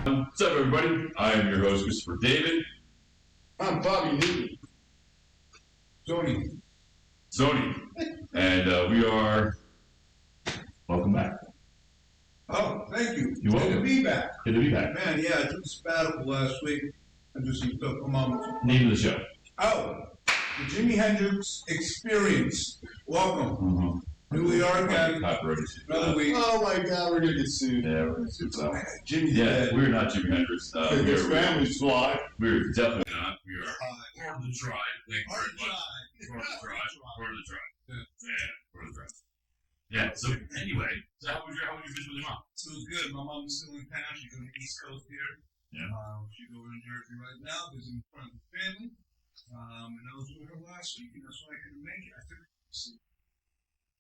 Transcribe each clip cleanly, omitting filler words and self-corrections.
What's up, everybody? I am your host, Christopher David. I'm Bobby Newton. Sony. And we are... Welcome back. Oh, thank you. You're welcome. Good to be back. Good to be back. Man, yeah, I took a sabbatical last week. I just took a moment. Name of the show. Oh, the Jimi Hendrix Experience. Welcome. Mm-hmm. Here we are again. Another week. Oh my God, we're gonna get sued. Yeah, we're going to sue so. Jimmy's Yeah, dead. we're not Jimi Hendrix. His family's fly. We're definitely not. We are part of the Tribe. Thank you very much. Part of the Tribe. Part of the Tribe. Yeah, part of the Tribe. Yeah, so anyway, so how was your visit with your mom? So it was good. My mom's still in town. She's on the East Coast here. Yeah. She's over in Jersey right now, visiting friends and family. And I was with her last week, so I couldn't make it. I took her to see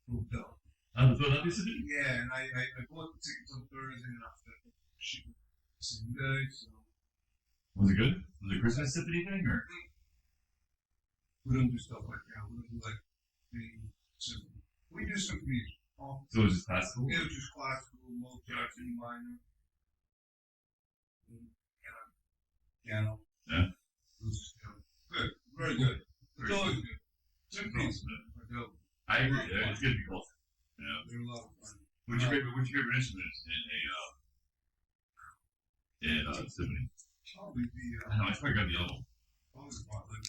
Hotel. The Philadelphia City? Yeah, and I bought the tickets on Thursday, and I she the same day, so. Was it good? Was it a Christmas symphony thing, or? We don't do stuff like that. We don't do like the symphony. We do symphonies. So it was just classical? It was just classical, Mozart, and minor. Piano. Yeah. It was just good. Very good. It's always good. Symphonies are dope. I agree. It's good to be cultured. Yeah. They're a lot of fun. What's your favorite instrument in a symphony? Probably the I know, I probably got the other one. violin.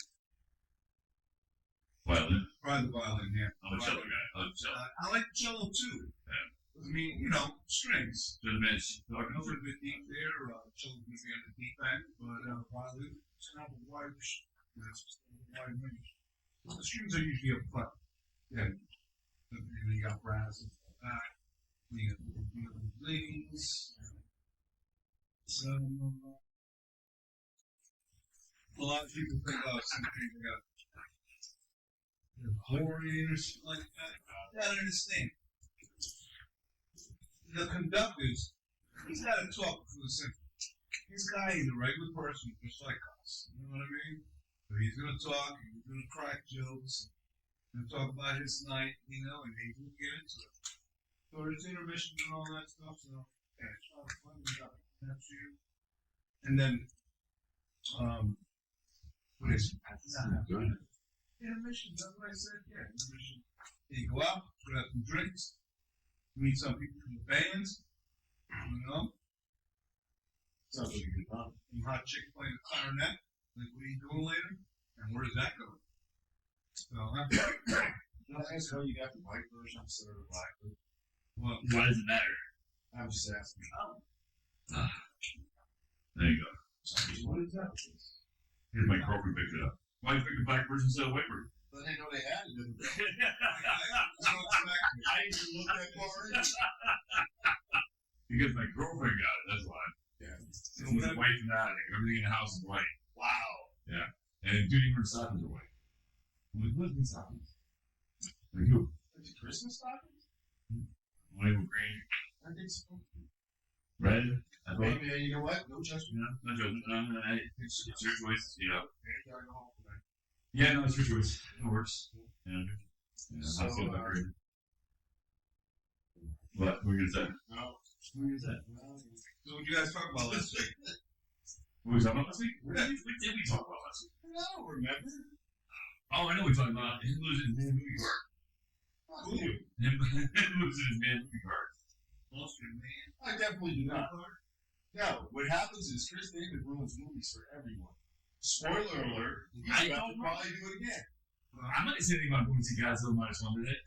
Violin? Probably the violin, yeah. I'm a cello guy. I like cello. I like cello too. Yeah. I mean, strings. So the man's talking A little bit deep there. Cello's going to be on the deep end, but violin, it's kind of a wide range. The strings are usually up front. Yeah. You got brass and stuff like that. You got rings. So, a lot of people think something got horn or something like that. I don't understand. The conductors, he's got to talk for the symphony. This guy is a regular person just like us. You know what I mean? So he's going to talk, he's going to crack jokes, and talk about his night, and he's going to get into it. So there's intermissions and all that stuff, so yeah, it's a lot of fun. We got that too. And then, what is it? Intermission, that's what I said, yeah, intermission. You go out, grab some drinks, meet some people from the bands, Sounds like a good time. Some hot chick playing the clarinet, like what are you doing later? And where does that go? So, That's how you got the white version instead of the black version. well, Why does it matter? I'm just asking. There you go. What is that? Here's my girlfriend picked it up. Why you pick the black version instead of white version? But I didn't know they had it. I didn't look that far in. Because my girlfriend got it, that's why. Yeah. It's white fanatic. Everything in the house is white. Wow. Yeah. And dude, even her stockings are white. I'm like, what are these stockings? Like who? Is it Christmas stockings? White with green. I think so. Red. I thought. Maybe, you know what? No judgment. No judgment. No, it's your choice. Gotta go home tonight. Yeah, no, it's your choice. It works. Yeah. So, I feel that great. What were you gonna say? No. What were you gonna say? So what you guys talk about last week? What were we talking about last week? What did we talk about last week? I don't remember. Oh, I know we talked about him losing his man movie card. Who? Him losing his man movie card. Lost your man. I definitely do not. No, what happens is Chris David ruins movies for everyone. Spoiler alert, he's I about don't to probably do it again. I'm not saying anything about going to see Godzilla -1 today.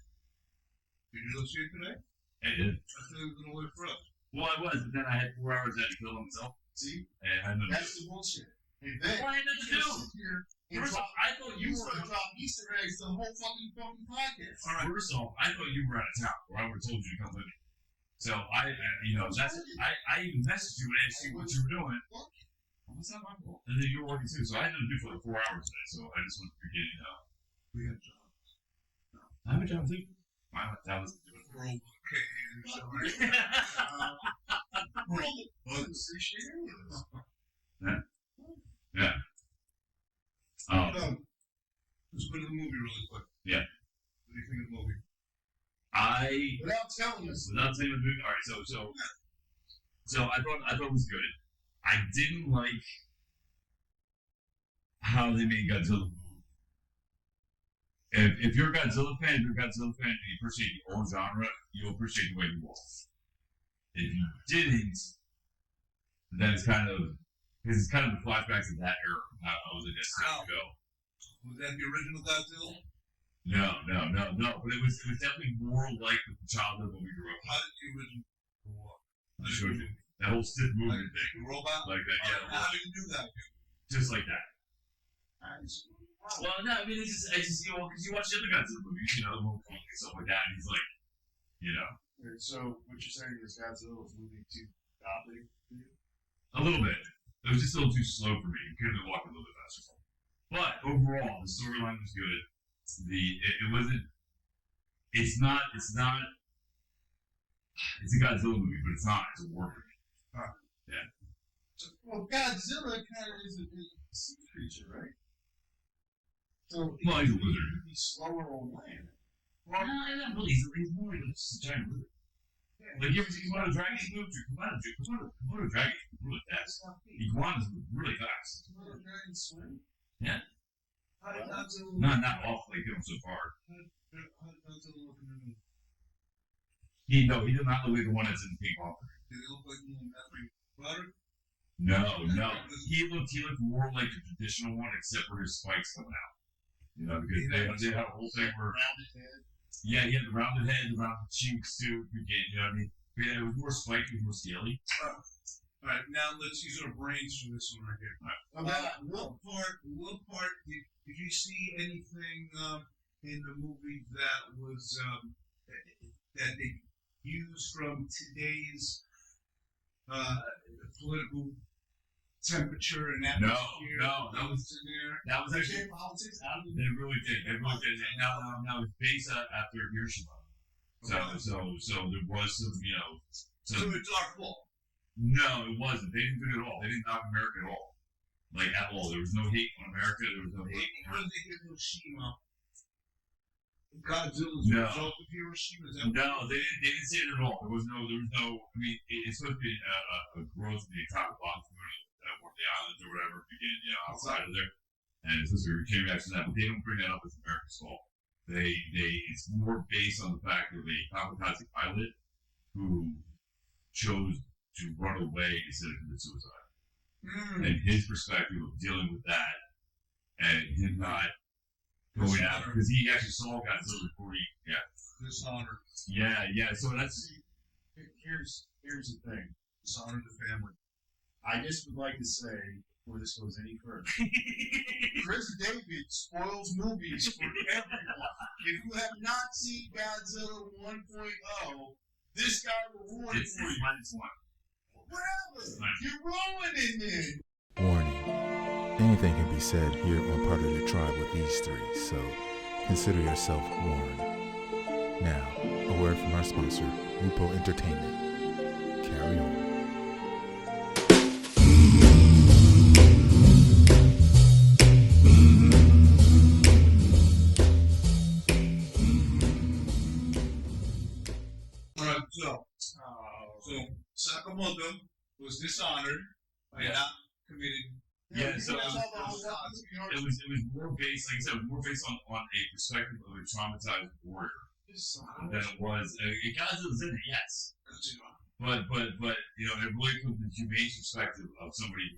Did you go see it today? I did. I thought it was going to wait for us. Well, I was, but then I had 4 hours I had to kill myself. See? And I had nothing to That's do. the bullshit. And then, Well, I had nothing to do. sit here and First off, drop, I thought you were. drop Easter eggs the whole fucking podcast. All right. First off, I thought you were out of town, or I would have told you to come with me. So I even messaged you and asked you what you were doing. Well, it's not my fault. And then you were working too, so I had nothing to do for like 4 hours today. So I just wanted to get We had jobs. I have a job too. That was doing it. Roll cans. Yeah. Let's go to the movie really quick. Yeah. What do you think of the movie? Without telling us. Without saying the movie. All right. So I thought it was good. I didn't like how they made Godzilla move. If you're a Godzilla fan, and you appreciate the old genre, you'll appreciate the way he walks. If you didn't, then it's kind of the flashbacks of that era. How was it that go? Was that the original Godzilla? No. But it was definitely more like the childhood when we grew up. How did the original walk? I showed you that whole stiff movement thing, The robot? like that. Yeah, How did you do that? just like that. Well, no, I mean, I just because you watch the other Godzilla movies, the Hong Kong and stuff like that, and he's like, So what you're saying is Godzilla was moving too gothic for you? a little bit. It was just a little too slow for me. You could have walked a little bit faster. But overall, the storyline was good. It wasn't. It's not. It's a Godzilla movie, but it's not. It's a war movie. Well, Godzilla kind of is a sea creature, right? So Well, he's a lizard. He's slower on land. Well, not really. He's more like just a giant lizard. Yeah. Like you ever see Komodo dragons move? Komodo dragons move really fast. Iguanas move really fast. Komodo dragons swim? Yeah. How did Godzilla Not off like him so far. How did Godzilla look in the movie? He did not look like the one that's in the Pink Panther. Did it look like Matthew Butter? No. He looked more like the traditional one, except for his spikes coming out. Because they had a whole thing where Rounded head. he had the rounded head, the rounded cheeks too. You know what I mean? Yeah, it was more spiky, more scaly. Alright, now let's use our brains for this one right here. What part did you see anything in the movie that was that they used from today's political temperature and atmosphere? No, that was in there. That was actually Politics out of it. they really did. Now it's based after Hiroshima. So there was some So it's our fault. No, it wasn't. They didn't do it at all. They didn't knock America at all. Like at all. There was no hate on America. There was no hate. When they hit Hiroshima, Godzilla's No. result of Hiroshima. No, they didn't say it at all. There was no. I mean, it's supposed to be a growth of the atomic bomb or the islands or whatever began, outside of there, and it's supposed to be a chain reaction to that. But they don't bring that up as America's fault. It's more based on the fact of a kamikaze pilot who chose to run away instead of commit suicide, and his perspective of dealing with that, and him not going out because he actually saw Godzilla before Dishonor. So that's Here's the thing. Dishonor the family. I just would like to say, before this goes any further, Chris David spoils movies for everyone. If you have not seen Godzilla 1.0, this guy will ruin it for you. -1. Whatever. You're ruining it. Warning. Anything can be said here on Part of the Tribe with these three, so consider yourself warned. Now, a word from our sponsor, Lupo Entertainment. Carry on. Alright, so Sakamoto was dishonored by not committing. So it was more based, like I said, it was more based on a perspective of a traumatized warrior than it was. Godzilla's in it, yes, but it really comes from the humane perspective of somebody who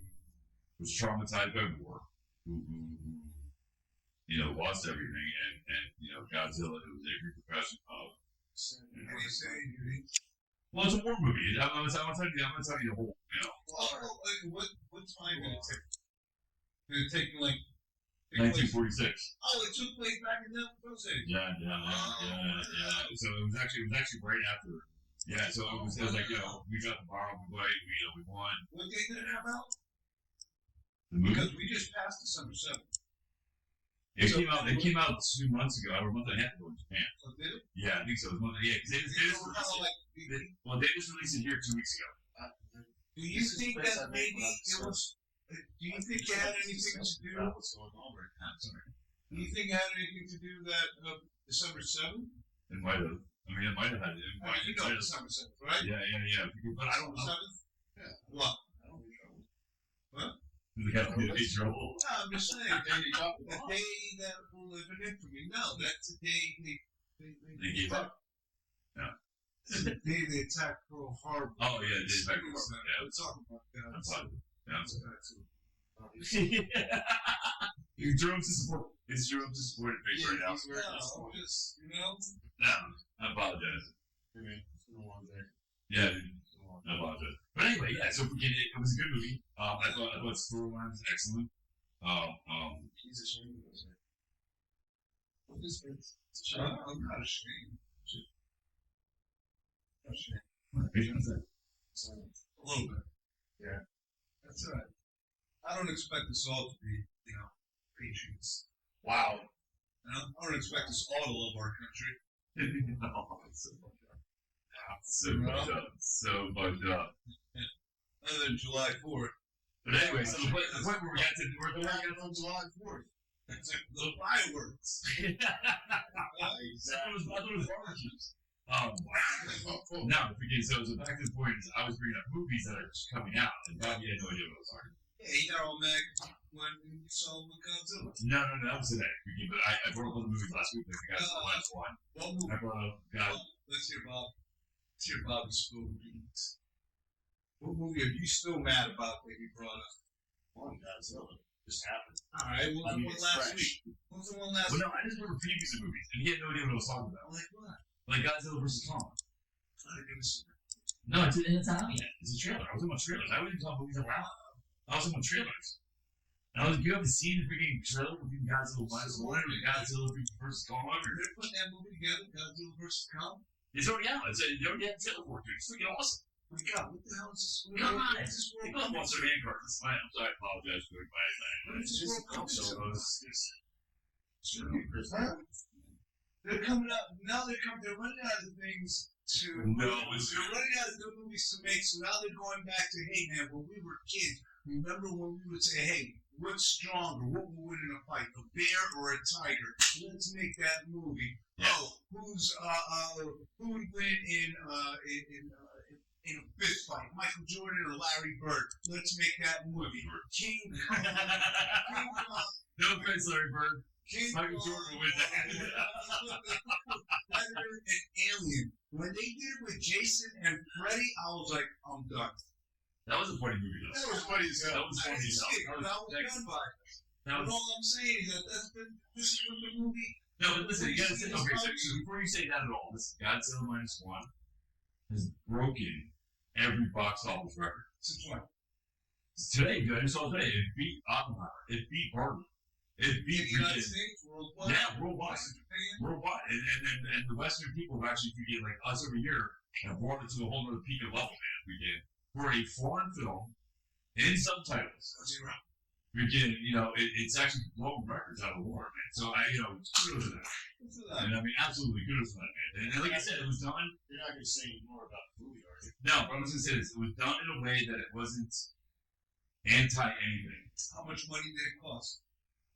was traumatized by war, who lost everything, and Godzilla was a repercussion of. Well, it's a war movie. I'm gonna tell you the whole. What time did it take? Did it take like 1946. Oh, it took place back in those days. Yeah. So it was actually right after. Yeah, so it was like we got the bar, we won. What day did it come out? The movie. Because we just passed December 7th. It came out 2 months ago, or a month and a half ago in Japan. So did it? Yeah, I think so. Because they just released it here 2 weeks ago. Do you think that maybe it was? Do you think it had anything to do? What's going on right now? Sorry. Do you think it had anything to do that December 7th? It might have. I mean, it might have had it. December 7th, right? Yeah. But I don't know. 7th? Yeah. What? They got to be trouble. No, I'm just saying, the day that will live in infamy. No, that's the day They gave up. The day they attacked Pearl Harbor. Oh, yeah, they did back before. Yeah, We're talking about that. I'm fine. Yeah, I'm fine. You drew him to support. It's drew him to support it face right now. No, just, No, I apologize. Yeah, dude. I apologize. But anyway, yeah. So it was a good movie. I thought the storyline was excellent. He's ashamed of us. What is it? I'm not ashamed. A little bit. Yeah. That's all right. I don't expect us all to be, patriots. Wow. I don't expect us all to love our country. So much up. Other than July 4th. But anyway, so the point where we got to, we're the one on July 4th. It's like the fireworks. That was barbecues. Now, so back to the point is I was bringing up movies that are just coming out, and Bobby had no idea what I was talking about. Yeah, you got all mad when you saw Godzilla. No, that was today. But I brought up other movies last week. Like the last one. What movie? I brought up Let's hear Bob. Let's hear Bobby's spill the beans. What movie are you still mad about that you brought up? One Godzilla just happened. Alright, what was the one last week? What was the one last week? Well, no, I just remember previews of movies, and he had no idea what I was talking about. Like what? Like Godzilla vs. Kong. I didn't see that. No, it's not out yet. It's a trailer. I was talking about trailers. I wasn't talking about movies that were out. I was talking about trailers. And I was like, you haven't seen the freaking trailer between Godzilla minus one and Godzilla vs. Kong? They're putting that movie together, Godzilla vs. Kong? It's already out. They already have a trailer for it, dude. It's freaking awesome. Oh my god, what the hell is this? Come on. What's this They world? call Monster Man cards. I'm sorry, I apologize for my What is this world coming to? Huh? They're coming up, now they're running out of things to, No, they're running out of good movies to make, so now they're going back to, hey man, when we were kids, remember when we would say, hey, what's stronger, what will win in a fight, a bear or a tiger? Let's make that movie. Yeah. Oh, who would win in a fist fight, Michael Jordan or Larry Bird? Let's make that movie. King Kong. King Kong. No offense, Larry Bird. King Michael Kong, Jordan would win that. Predator and Alien. When they did it with Jason and Freddy, I was like, I'm done. That was a funny movie, though. That was funny as hell. That was I funny didn't as see it, hell. but I was done by it. That But was, all I'm saying is that this is what the movie. no, but listen, you gotta say, okay, so before you say that at all, listen, Godzilla minus one has broken every box office record. Since when? Today, I just saw today, it beat Oppenheimer. It beat Barbie. It beat In the United freaking- States, worldwide. Yeah, worldwide. In Japan. Worldwide. And the Western people have actually, freaking, like us over here, have brought it to a whole other peak of level, man. We did. For a foreign film, in subtitles, freaking, it's actually blowing records out of the water, man. So, kudos to that. And I mean, absolutely kudos to that, man. And like I said, it was done. You're not going to say more about the movie, are you? No, but I was going to say this. It was done in a way that it wasn't anti-anything. How much money did it cost?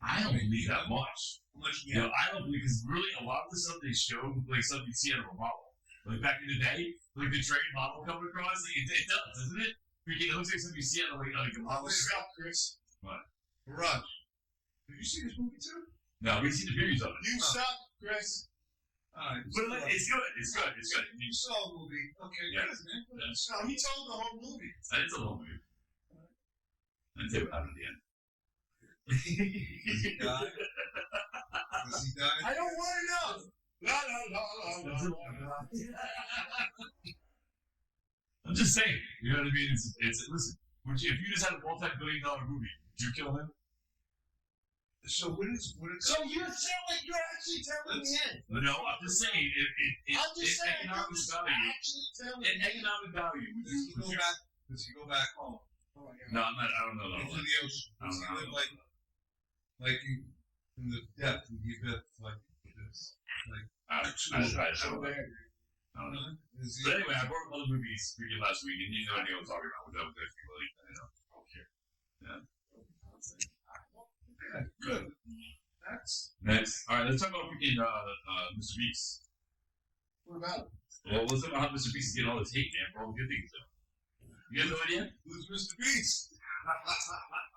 I don't believe that much. How much? I don't believe, because really a lot of the stuff they showed was like stuff you see out of a model. Like back in the day, like the train model coming across, it does, doesn't it? Freaking, it looks like something you see out of like a model. Stop, Chris. What? Raj, have you seen this movie too? No, we've seen the previews of it. You stop, Chris. Alright. But like, it's good. It's good. It's good. You saw a movie. Okay, Yeah. good, man. Good. Yeah. So he told the whole movie. I didn't tell the whole movie. I didn't tell you what happened at the end. Does he die? Does he die? I don't want to know. No. I'm just saying. You know what I mean? It's listen. If you just had a multi-billion-dollar movie, would you kill him? So what is? So you sound like you're actually telling me in. No, I'm just saying. I'm just saying. Economic You're value. actually telling In me. economic value, would Does he you? go back? Does he go back home? Oh my God. No, I'm not. I don't know. Into the ocean. I Does don't he know. live like in the depth of the abyss like this? I don't know. I don't know. Is he? But anyway, I brought up other movies freaking last week, and you know what I was talking about, which I was actually really, I don't care. Yeah, good. That's Next. Alright, let's talk about freaking Mr. Beast. What about it? Well, let's talk about how Mr. Beast is getting all this hate, man, for all the good things, though. You have no idea? who's Mr. Beast?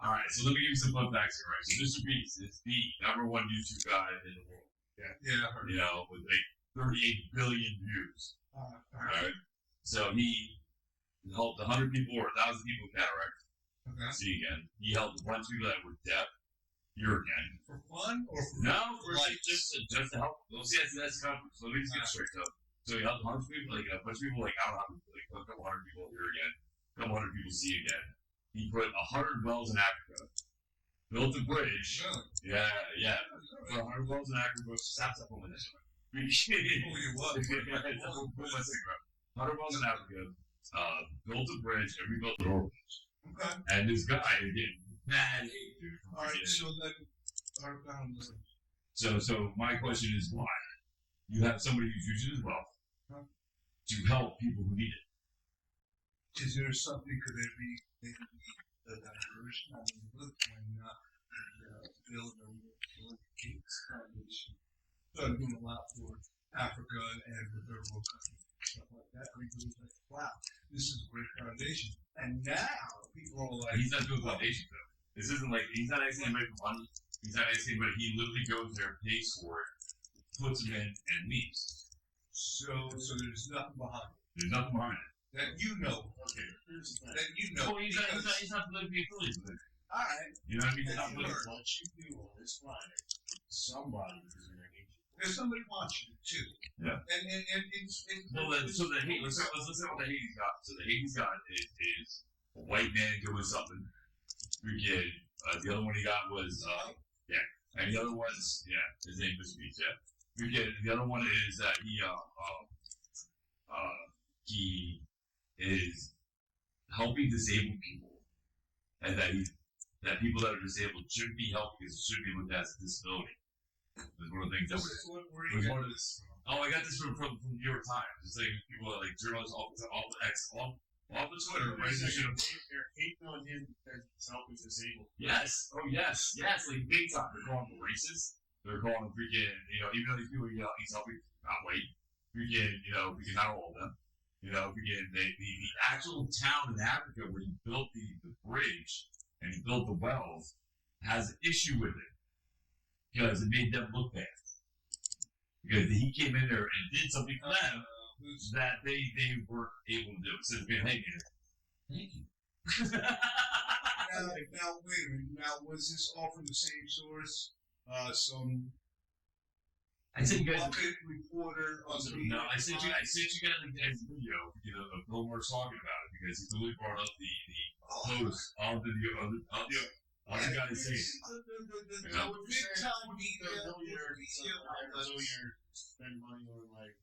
All right, so let me give you some fun facts here, right? So Mr. Beast is the #1 YouTube guy in the world. Yeah, I heard. You know, with like 38 billion views. All right. So he helped 100 people or 1,000 people with cataract see again. He helped a bunch of people that were deaf hear again. For fun or for No, for like just to help. Well, see, that's comfort. So let me just get it straight up. So he helped 100 people, like a bunch of people, like I don't know, like a couple hundred people hear again, a couple hundred people see again. He put 100 wells in Africa, built a bridge. Really? Yeah. For 100 wells in Africa, stop on this. 100 wells in Africa, built a bridge, and rebuilt the orphanage. Okay. And this guy, again, bad hate, dude. All right. So then, So my question is why? You have somebody who's using his wealth to help people who need it. is there something? Could there be maybe a diversion? I mean, look when Bill and the Gates Foundation started doing a lot for Africa and the third world countries and stuff like that. Everybody was like, wow, this is a great foundation. And now people are like, He's not doing foundation though. This isn't like he's not asking anybody for money. He's not asking anybody. He literally goes there, pays for it, puts them in, and leaves. so there's nothing behind it. There's nothing behind it. That you know. Okay, here's the thing. That you know. Well, he's not politically affiliated with it. All right. You know what I mean? He's not That's political. What you do on this planet, somebody is going to hate you. There's somebody watching it too. Yeah. And it's Well, so the hate. Let's listen what the hate he's got. So the hate he's got is a white man doing something. Freaking. The other one he got was and the other one's his name is Beach. Yeah. Freaking. The other one is that he is helping disabled people, and that people that are disabled should be helped because it should be looked at as a disability. That's one of the things that where do you get this from? Oh, I got this from the New York Times. It's like people are like journalists off the Twitter, right? They're hating on him because he's helping disabled. Yes. Oh, yes. Like big time. They're calling him racist. They're calling him freaking, even though these people, he's helping not white. Freaking, freaking not all of them. Freaking the actual town in Africa where he built the bridge and he built the wells has an issue with it because it made them look bad. Because he came in there and did something for them that they weren't able to do. So it's been, hey, man, thank you. Now, wait a minute. Now, was this all from the same source? Some I sent you guys. Bucket reporter on the No, I sent you guys a video of Bill Moore's talking about it because he literally brought up the post of the guy saying it. The big time media. Spend money on like.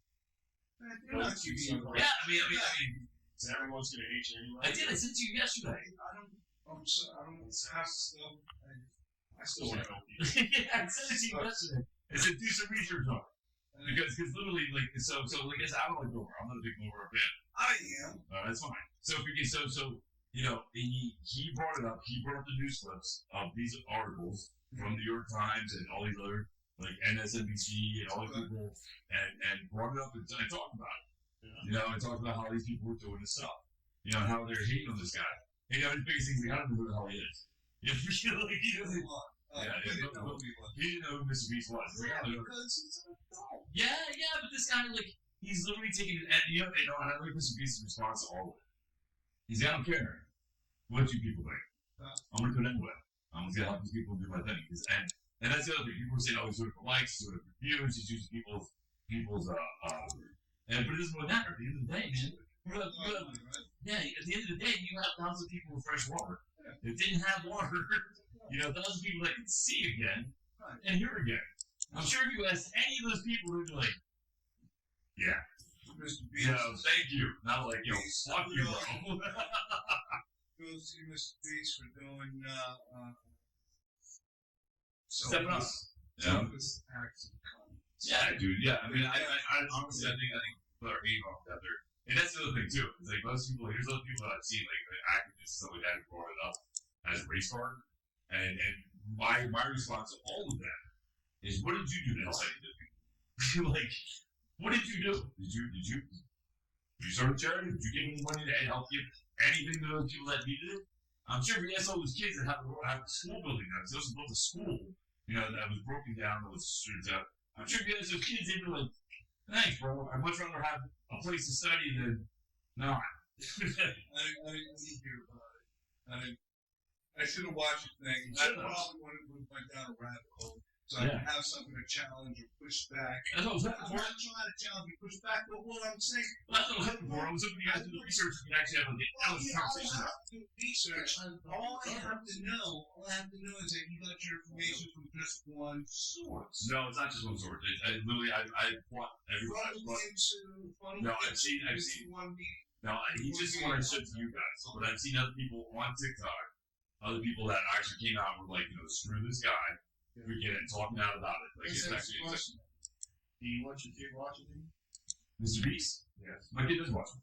They're not TV. Yeah, I mean, Everyone's gonna hate you anyway. I did. I sent you yesterday. I don't have stuff. I still want to help you. Yeah, I sent it to you yesterday. I said do some research on it because literally like so like I said, I don't like Moore. I'm not a big Moore fan. I am. That's fine. So he brought it up. He brought up the news clips of these articles from the New York Times and all these other like NSNBC and all these people and brought it up and talked about it. Yeah. And talked about how these people were doing this stuff. And how they're hating on this guy. And his biggest thing is I don't know who the hell he is. He doesn't. He didn't know who Mr. Beast was. Yeah, but this guy, like, he's literally taking it, and and I like Mr. Beast's response to all of it. He's like, I don't care what you people think. I'm gonna do it anyway. I'm gonna help these people do my thing. And that's the other thing. People were saying, oh, he's doing it for likes, he's doing it for views, he's using people's but it doesn't really matter at the end of the day, man. Yeah, at the end of the day, you have thousands of people with fresh water. That didn't have water. Thousands of people that can see again and hear again. I'm sure if you asked any of those people, they'd be like, yeah. Mr. Beast. Thank you. Not like, fuck you, bro. Go see Mr. Beast for doing stepping up. Selfless acts of kindness. Yeah, dude. Yeah, I mean, I honestly, I think people are hating off that there. And that's the other thing too. It's like most people. Here's other people that I've seen, like activists and stuff like that, who brought it up as a race card. And my response to all of that is, what did you do to help any of those people? Like, what did you do? Did you start a charity? Did you give any money to help give anything to those people that needed it? I'm sure if he asked all those kids that have a school building now, because those built a school, you know, that was broken down, that was streets out. I'm sure if you asked those kids, they'd be like, thanks, bro. I'd much rather have a place to study than not. I didn't hear about it. I should have watched the thing. I probably went down a rabbit hole. So I can have something to challenge or push back. That's what I was looking I'm for. not trying to challenge or push back, but what I'm saying, That's what I was looking for. I was hoping you guys do the research and actually have a conversation. I have to do research. All I have to know is that you got your information from just one source. No, it's not just one source. I literally, I want everybody. No, I've seen one meeting. No, he just wanted to show to you guys. But I've seen other people on TikTok, other people that actually came out and were like, you know, screw this guy. We get it, talking out about it. Like, it's actually. Do you want your kid watching him? Mr. Beast? Yes. My kid does watch it.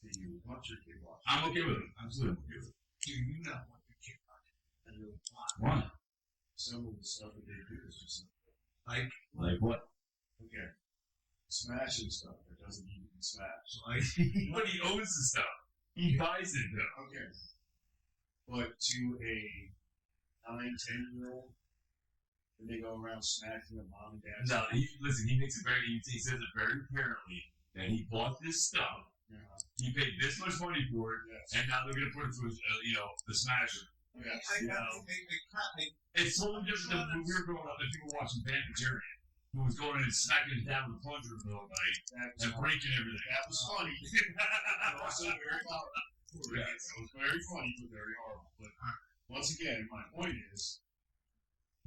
Do you want your kid watching? I'm okay with it. Absolutely okay with it. Do you not want your kid watching? And you'll Why? some of the stuff that they do is just Like what? okay. Smashing stuff that doesn't need to be smashed. But he owns the stuff. He buys it though. Okay. But to a 9-10-year-old, and they go around smacking their mom and dad. No, listen, he makes it very, he says it very apparently that he bought this stuff, Yeah. he paid this much money for it, Yes. and now they're going to put it to, the smasher. Yes. It's totally different than when we were growing up and people were watching Banditarian, who was going in and smacking it down with a plunger in the middle of the night and breaking everything. That was funny. Also very horrible. Yeah. It was very funny, but very horrible. But once again, my point is,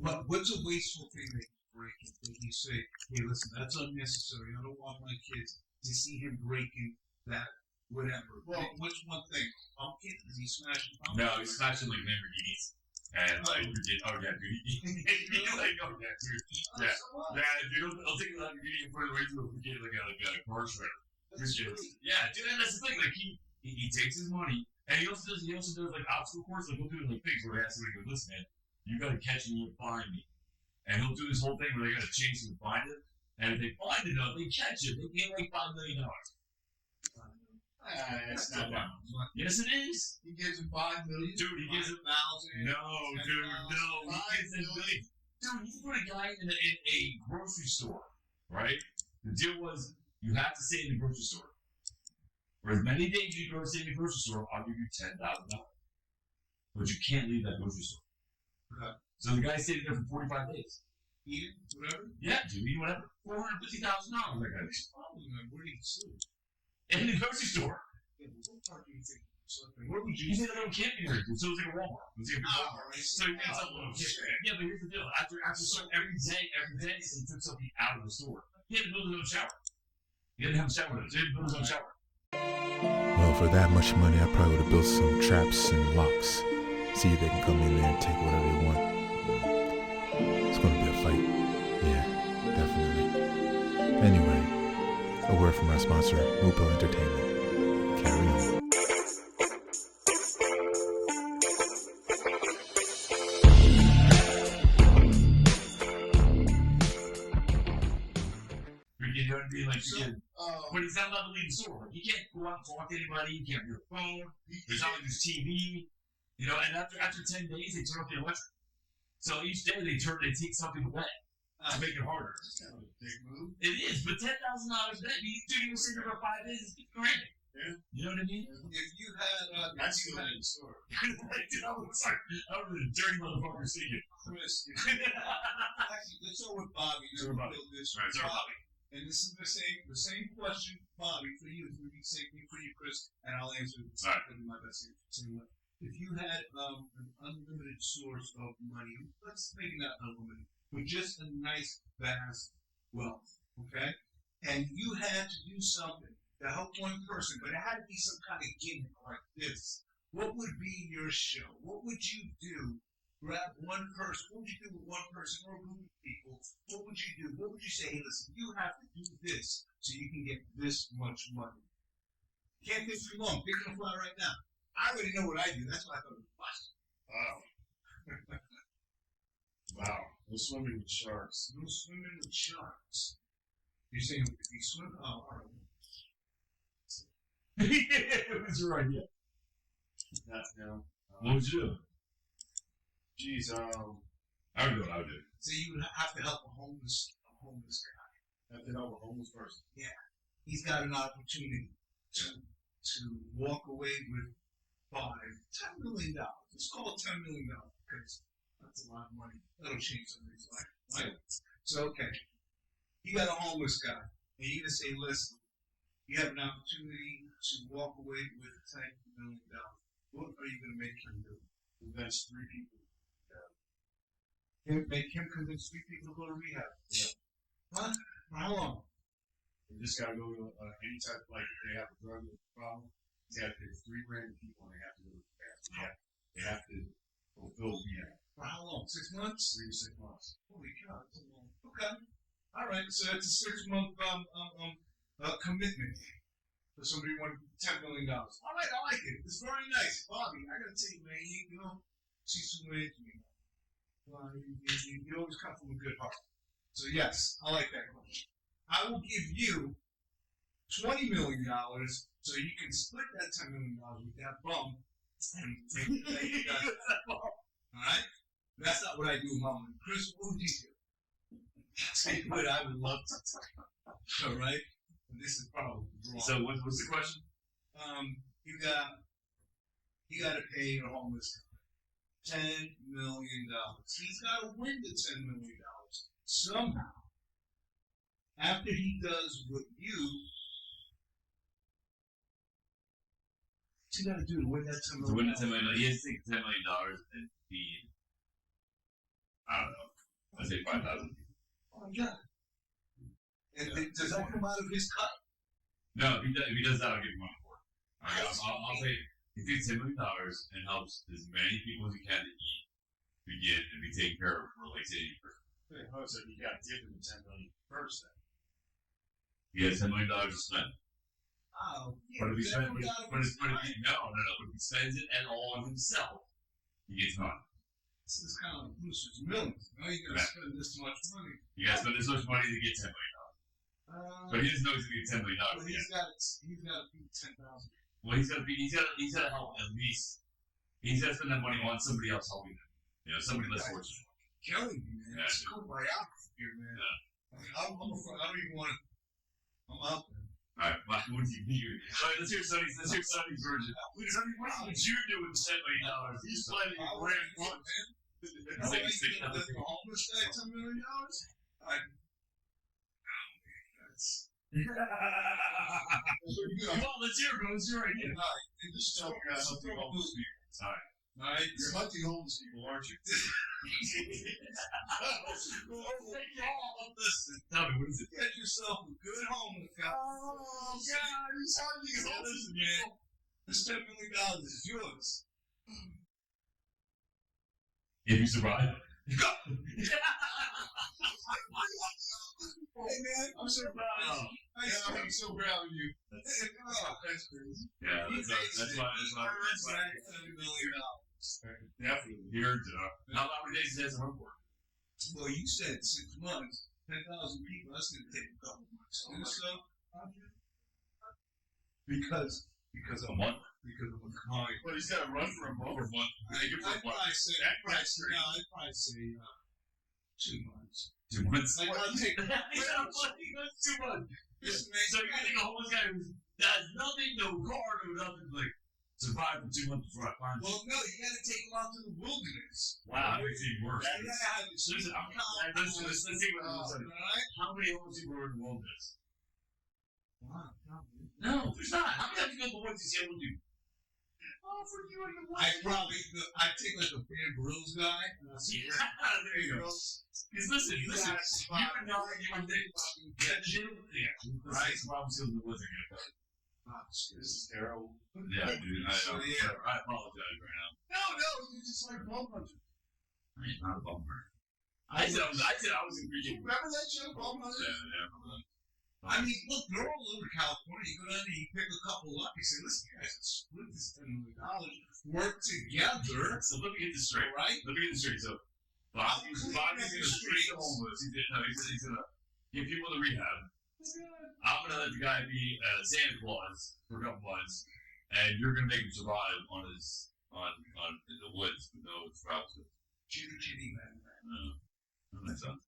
What's a wasteful thing that you break that you say, hey, listen, that's unnecessary. I don't want my kids to see him breaking that, whatever. Well, what's one thing? Pumpkin? Is he smashing pumpkin? No, he's smashing like Lamborghinis. And like, oh yeah, dude. You're like, oh yeah, dude. Yeah. Yeah, dude, I'll take a Lamborghini and put it right through a kid like a car shredder. Yeah, dude, and that's the thing. Like he takes his money, and he also does like obstacle course. Like he'll do it like things where he has to like, listen, man, you gotta catch me and find me, and he'll do this whole thing where they gotta chase him and find it. And if they find it, though, they catch it. They gain like $5 million. it's not that. Yes, it is. He gives him $5 million. Dude, he gives him $5,000. no, dude, no. He gives him millions. Dude, you put a guy in a grocery store, right? The deal was you have to stay in the grocery store. For as many days you go stay in the grocery store, I'll give you $10,000. But you can't leave that grocery store. Okay. So the guy stayed there for 45 days. Eat it, whatever. Yeah, dude, eat whatever. $450,000 that guy. Where do you sleep? In the grocery store. Yeah, but what part do you think? Where would You you made a little camping area, so it was like a Walmart. It was like a Walmart. So you got something little camping. Yeah, but here's the deal. After so every day, he took something out of the store. He had to build his own shower. He didn't have a shower. So he had to build his own shower. Well, for that much money, I probably would have built some traps and locks. See if they can come in there and take whatever they want. It's going to be a fight. Yeah, definitely. Anyway, a word from our sponsor, Mupo Entertainment. Carry on. You know what I mean? Like, but he's not allowed to leave the store. He can't go out and talk to anybody. He can't be on the phone. There's not like there's TV. You know, and after 10 days, they turn off the electric. So each day they take something away to make it harder. That's kind of a big move. It is, but $10,000 a day, dude, you were sitting there for 5 days, it's $50,000. Yeah. You know what I mean? If you had, That's still in the store. Like, dude, I was a dirty motherfucker singing. Chris, actually, let's go with Bobby. Let's go with Bobby. Build this Right, sorry, Bobby. And this is the same question, Bobby, for you. It's going to be the same thing for you, Chris, and I'll answer it. All right. I'll do my best answer. If you had an unlimited source of money, let's make it not unlimited, but just a nice, vast wealth, okay? And you had to do something to help one person, but it had to be some kind of gimmick like this. What would be your show? What would you do? Grab one person. What would you do with one person or a group of people? What would you do? What would you say? Hey, listen, you have to do this so you can get this much money. Can't think too long. Pick on the fly right now. I already know what I do. That's why I thought it was fun. Wow. Wow. No swimming with sharks. No swimming with sharks. You're saying if you swim? Oh, all right. It was your idea. No. What would you do? Geez, I would do what I would do. So you would have to help a homeless guy. have to help a homeless person. He's got an opportunity to walk away with $10 million. Let's call it $10 million because that's a lot of money. That'll change somebody's life, right? So, okay, you got a homeless guy, and you're gonna say, listen, you have an opportunity to walk away with $10 million. What are you gonna make him do? Convince 3 people. Make him convince 3 people to go to rehab. Yeah. Huh? For how long? They just gotta go to any type of, like, if they have a drug problem, they have to pick 3 random people and they have to go to rehab. They have to fulfill rehab. For how long? 6 months? 3 to 6 months. Holy cow, that's a long. Okay. All right. So that's a 6-month commitment for somebody who wanted $10 million. All right, I like it. It's very nice, Bobby. I gotta tell you, man, you know, she's too late to me. Well, you always come from a good heart. So yes, I like that question. I will give you $20 million so you can split that $10 million with that bum and take it back. All right? That's not what I do, Mama. Chris, what would you do? Tell you what I would love to tell. All right? And this is probably wrong. So what's the question? You got to pay a homeless guy $10 million. He's got to win the $10 million somehow. After he does what what's he got to do to win that $10 million? To win the $10 million, he has to take $10 million and feed, I don't know, let's say 5,000 people. Oh, yeah. And does that come out of his cut? No, if he does that, I'll give him money for it. I'll say, he takes $10 million and helps as many people as he can to eat, begin, and be taken care of for, like, say, 80%. So you got to give them the $10 million first then. He has $10 million to spend. Oh, yeah. But if he spends, but if he spends it and all on himself, he gets money. This is kind of like Brewster's Millions. Now you got to spend this much money. You got to spend this much money to get $10 million. But he doesn't know he's going to get $10 million. Well, he's got to beat 10,000. Well, he's got to help at least. He's got to spend that money on somebody else helping him. You know, somebody less fortunate. Killing me, man. Yeah. It's a cool biography here, man. Yeah. I don't even want to. I'm out there. Alright, what do you mean? Alright, let's hear Sonny's version. Sonny, what would you do with $10 million? He's planning a grand fund, man. He's like, the homeless guy $10 million? Well, let's hear it, let's hear it again. You just tell me how to help the homeless people. Alright, You're hunting homeless people, aren't you? Listen, tell me, what is it? get yourself a good homeless guy. Oh, God, he's hunting homeless Listen, man, this $10 million is yours. If you survive. Hey, man, I'm so proud of you. I'm so proud of you. That's crazy. Yeah, that's why. $10 million. Definitely. Here, how many days has it for? Well, you said 6 months, 10,000 people. That's going to take a couple months. Because A month? Because of a comic. But he's got to run for a month. I'd probably say 2 months. 2 months? Like, I'll take 2 months. this So you're gonna think a homeless guy who has nothing, no car, no nothing, like survive for 2 months before I find you. Well, no, you got to take them out to the wilderness. Wow, that makes it even worse. Listen, Let's see what I'm saying. Alright? How many homeless people are in the wilderness? Wow. No, there's not. How many times you go to the woods and see what you? Oh, for you in the woods. I'd take like a Bear Grylls guy. And I'll see There you go. Because listen, you would know you would think right? Problem skills in the woods are gonna come. This is terrible. Yeah, dude, I apologize right now. No, you're just like bum hunter. I ain't not a bummer. I said I was agreeing. Remember that show, Bum Hunter? Yeah. I mean, look, they're all over California. You go down there, you pick a couple up, you say, listen, you guys, split this $10 million, work together. So let me get this straight. Right? Let me get this straight. So Bobby's gonna street homeless. He's gonna give people the rehab. I'm gonna let the guy be Santa Claus for a couple months, and you're gonna make him survive on in the woods with no sprouts. Chitty man. That sounds.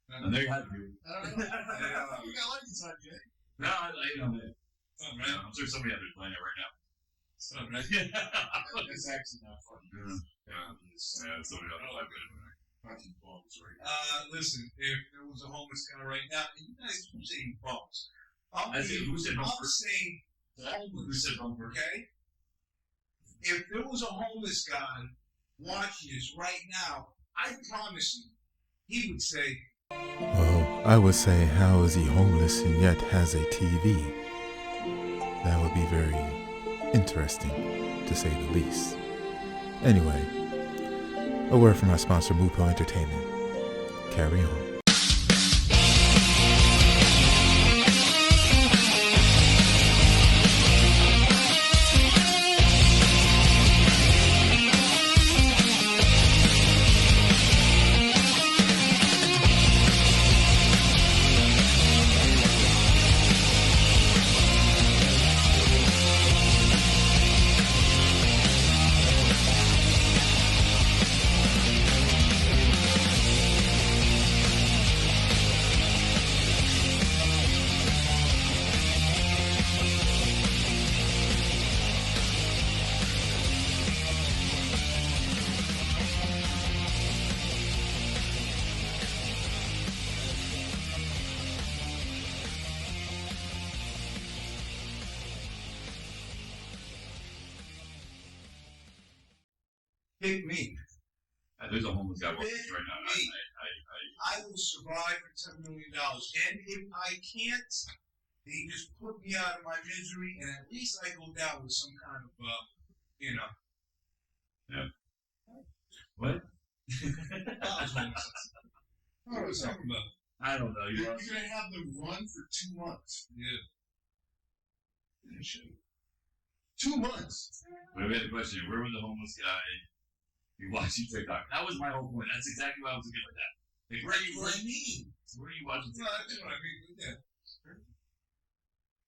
And there you have you. I don't know. I think I like this idea. No, I'm sure somebody out there playing it right now. It's actually not fun. Yeah, somebody out there like it. Punching bombs right Listen, if there was a homeless guy right now, and you guys keep saying bums. Who said bums I'm first? saying Who said bums first? okay? If there was a homeless guy watching this right now, I promise you, he would say, Well, I would say, how is he homeless and yet has a TV? That would be very interesting, to say the least. Anyway, a word from our sponsor, Mupo Entertainment. Carry on. pick me. There's a homeless guy walking right now. Me. I will survive for $10 million. And if I can't, they just put me out of my misery, and at least I go down with some kind of, Yeah. What? That was homeless. What was I talking about? I don't know. You're going to have them run for 2 months. Yeah. 2 months. But we had a question. Where was the homeless guy you watching TikTok? That was my whole point. That's exactly what I was looking at that. Like, where are you watching No, TikTok? that's what I mean. Yeah.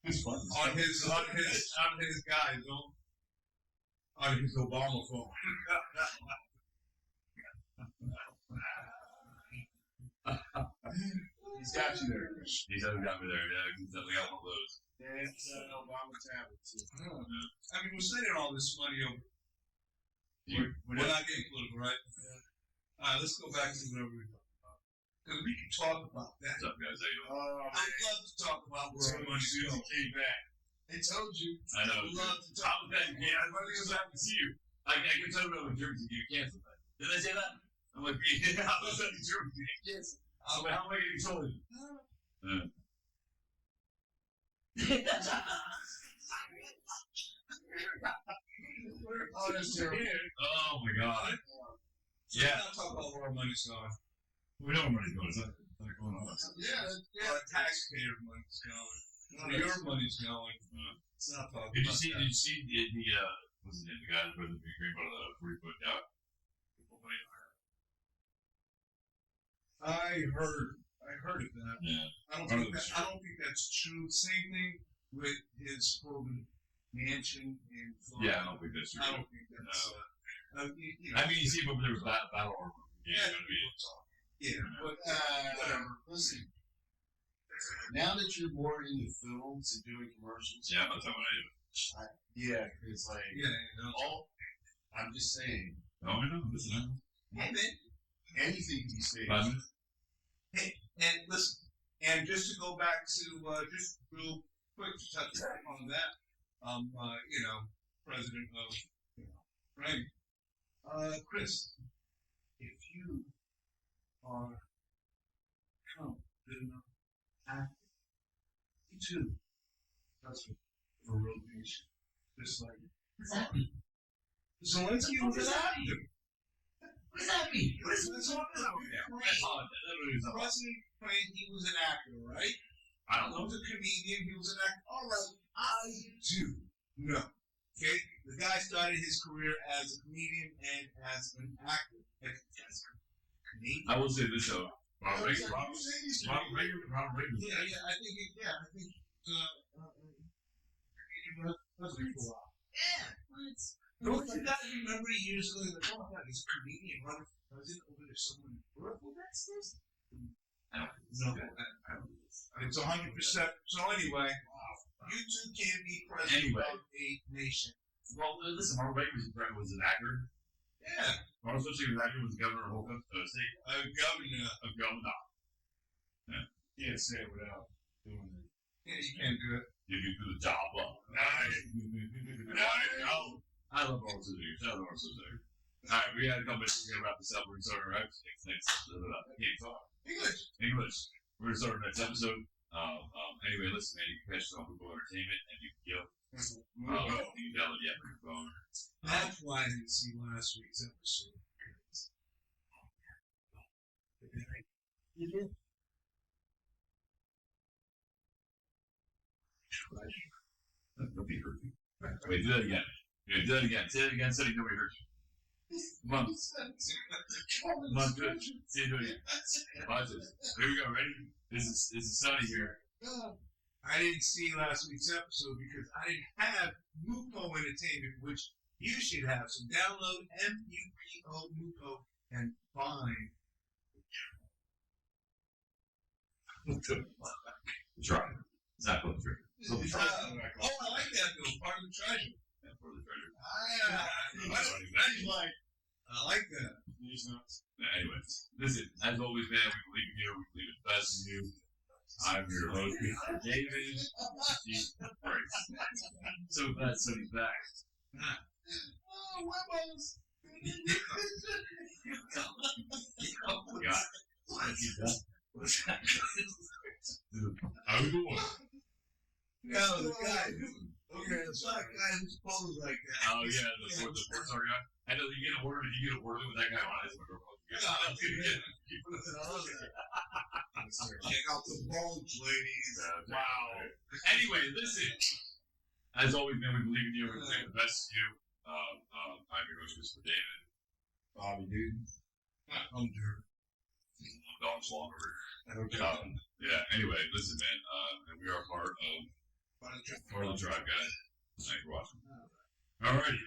It's fun. On his guy, though. On his Obama phone. He's got you there, Chris. He's got me there. Yeah, he's definitely got one of those. Yeah, it's an Obama tablet, too. I mean, we're spending all this money on. You- We're not getting political, right? Alright, let's go back to whatever we were talking about. Because we can talk about that. What's up, guys? How you doing? I'd love to talk about where our money's going. Came back. I told you. I know. I'd love to How talk was that? Yeah, I'm really so happy to see you. I can tell you about Jersey. You canceled that. Did I say that? I'm like, yeah, I was at Jersey. You canceled. I'm like, how am I going to control you? Oh, that's terrible. Oh my god. So Yeah. let's not talk about where our money's going. We know where money's going. It's not going on. Yeah. Our taxpayer money's going. Where your money's going. Let's not talk Did you about see? that. Did you see the what's his name? The guy who's supposed to be green about the 40-foot yacht. I heard of that. Yeah. I don't think that's true. Same thing with his Corbin mansion in Florida. Yeah, I don't think that's true. I don't think that's. I mean, you see, but there was battle armor. yeah, Yeah, but Whatever. Listen. Now that you're more into films and doing commercials, yeah, I'm not talking about it. yeah, it's like I'm just saying, Oh, I know. Listen, And then, anything can be staged. 5 minutes. and listen, and just to go back to just real quick to touch on that, president of Frank, Chris, if you are good enough actor, you too, that's for real nation, just like Zelensky was an actor. What does that mean? What is this all about? President Frank, he was an actor, right? I don't He know. was a comedian, he was an actor. All right, I do know. Okay? The guy started his career as a comedian and as an actor. As a comedian. I will say this though. Ronald Reagan. Yeah, I think That's pretty cool. yeah, Don't you guys remember years ago? Like, oh my God, he's a comedian running for president over there somewhere in Europe. Well, that's this. No, it's 100%. So anyway, you two can't be president of a nation. Well, listen, Mark Baker was an actor. Yeah, Mark Schwarzenegger was an actor, was the governor of Oklahoma State. governor. Of governor. Can't say it without doing it. Yeah, you can't do it. If you do the job well. I love Mark Schwarzenegger. Shout out to Mark Schwarzenegger. All right, we had to come back. We're going to wrap this up. We're going to start our next episode. Can't talk. English. We're going to start our next episode. Anyway, listen, man, you can catch us on Google Entertainment and you can go. You can download the app on your phone. That's why I didn't see last week's episode. You did? Nobody heard you. Wait, do that again. Yeah, do that again. Say it again so nobody heard you. Come on. Come on, good. Say it again. Watch this. Here we go. Ready? This is Sunny here. I didn't see last week's episode because I didn't have Mupo Entertainment, which you should have. So download MUPO Mupo and find The Tribe. It's not called the Tribe. Oh, I like that though. Part of the treasure. Yeah, for the treasure. That's like, I like that. Anyway, listen, as always, man, we believe in you. We believe in the best in you. I'm your host, Mr. David. Jesus Christ. So glad Sonny's back. Oh, Webos. Oh, my God. What's that? How we doing? No, the guy. Okay, it's not a guy who's posed like that. Oh, yeah, the fourth star guy. I know you get a word with that guy on it. Check out the bulge, ladies. Wow. Anyway, listen. As always, man, we believe in you. We believe the best in you. I'm your host, Mr. David. Bobby, dude. I'm Dirk. Dog's longer. Okay. Yeah, anyway, listen, man. And we are part of the Tribe, guys. Thanks for watching. Alrighty.